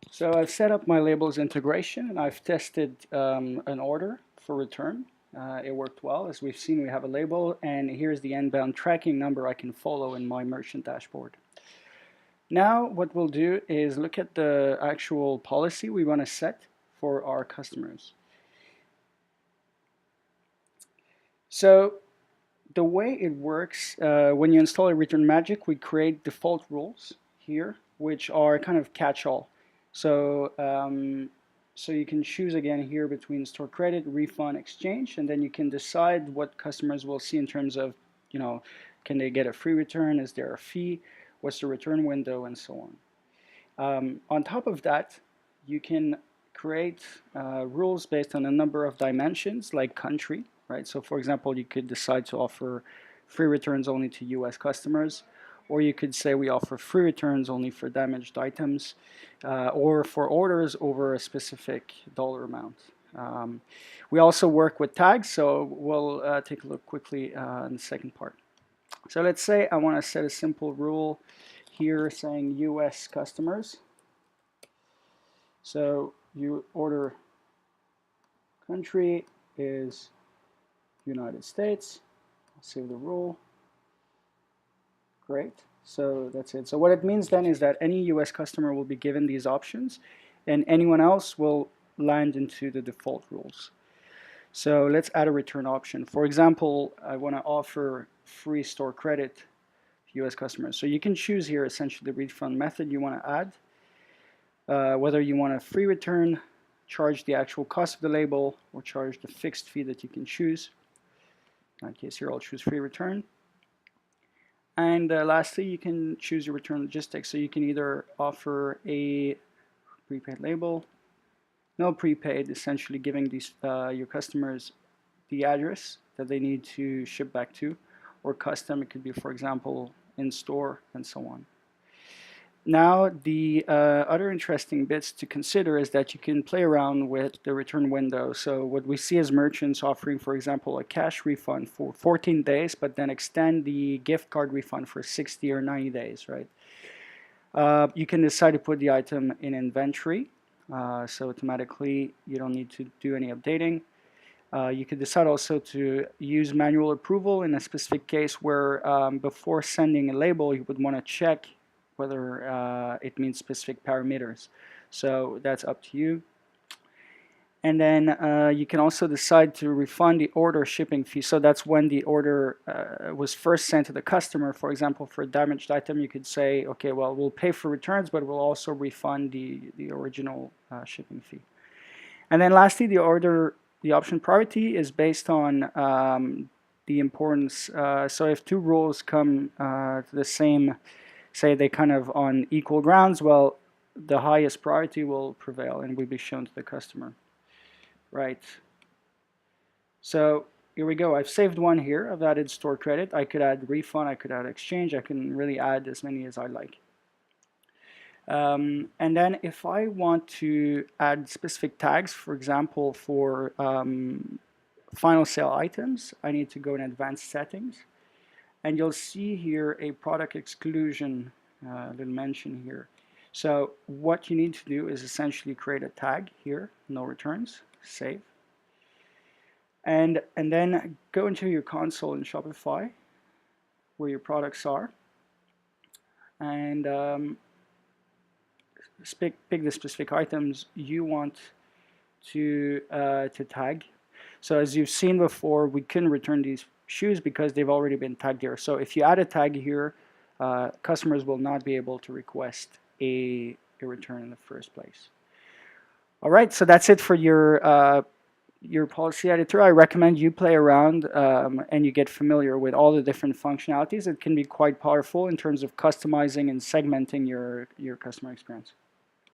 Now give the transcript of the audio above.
So I've set up my labels integration and I've tested an order for return. It worked well. As we've seen, we have a label and here's the inbound tracking number I can follow in my merchant dashboard. Now what we'll do is look at the actual policy we want to set for our customers. So the way it works, when you install a Return Magic, we create default rules here, which are kind of catch-all. So, so you can choose again here between store credit, refund, exchange, and then you can decide what customers will see in terms of, can they get a free return? Is there a fee? What's the return window, and so on. On top of that, you can create rules based on a number of dimensions, like country, right? So for example, you could decide to offer free returns only to US customers, or you could say we offer free returns only for damaged items, or for orders over a specific dollar amount. We also work with tags, so we'll take a look quickly in the second part. So let's say I want to set a simple rule here saying US customers. So you order country is United States. I'll save the rule. Great. So that's it. So what it means then is that any US customer will be given these options and anyone else will land into the default rules. So let's add a return option. For example, I want to offer free store credit to US customers. So you can choose here essentially the refund method you want to add. Whether you want a free return, charge the actual cost of the label, or charge the fixed fee that you can choose. In that case here, I'll choose free return. And lastly, you can choose your return logistics. So you can either offer a prepaid label, no prepaid, essentially giving these your customers the address that they need to ship back to, or custom, it could be, for example, in store, and so on. Now, the other interesting bits to consider is that you can play around with the return window. So what we see as merchants offering, for example, a cash refund for 14 days, but then extend the gift card refund for 60 or 90 days, right? You can decide to put the item in inventory, so automatically you don't need to do any updating. You could decide also to use manual approval in a specific case where before sending a label, you would want to check whether it meets specific parameters. So that's up to you. And then you can also decide to refund the order shipping fee. So that's when the order was first sent to the customer. For example, for a damaged item, you could say, okay, well, we'll pay for returns, but we'll also refund the original shipping fee. And then lastly, the option priority is based on the importance. So if two rules come to the same, say they kind of on equal grounds, well, the highest priority will prevail and will be shown to the customer. Right. So here we go. I've saved one here. I've added store credit. I could add refund. I could add exchange. I can really add as many as I like. And then if I want to add specific tags, for example, for final sale items, I need to go in advanced settings. And you'll see here a product exclusion little mention here. So what you need to do is essentially create a tag here, no returns, save. And then go into your console in Shopify where your products are. And pick the specific items you want to tag. So as you've seen before, we couldn't return these shoes because they've already been tagged here. So if you add a tag here, customers will not be able to request a return in the first place. All right, so that's it for your policy editor. I recommend you play around and you get familiar with all the different functionalities. It can be quite powerful in terms of customizing and segmenting your customer experience.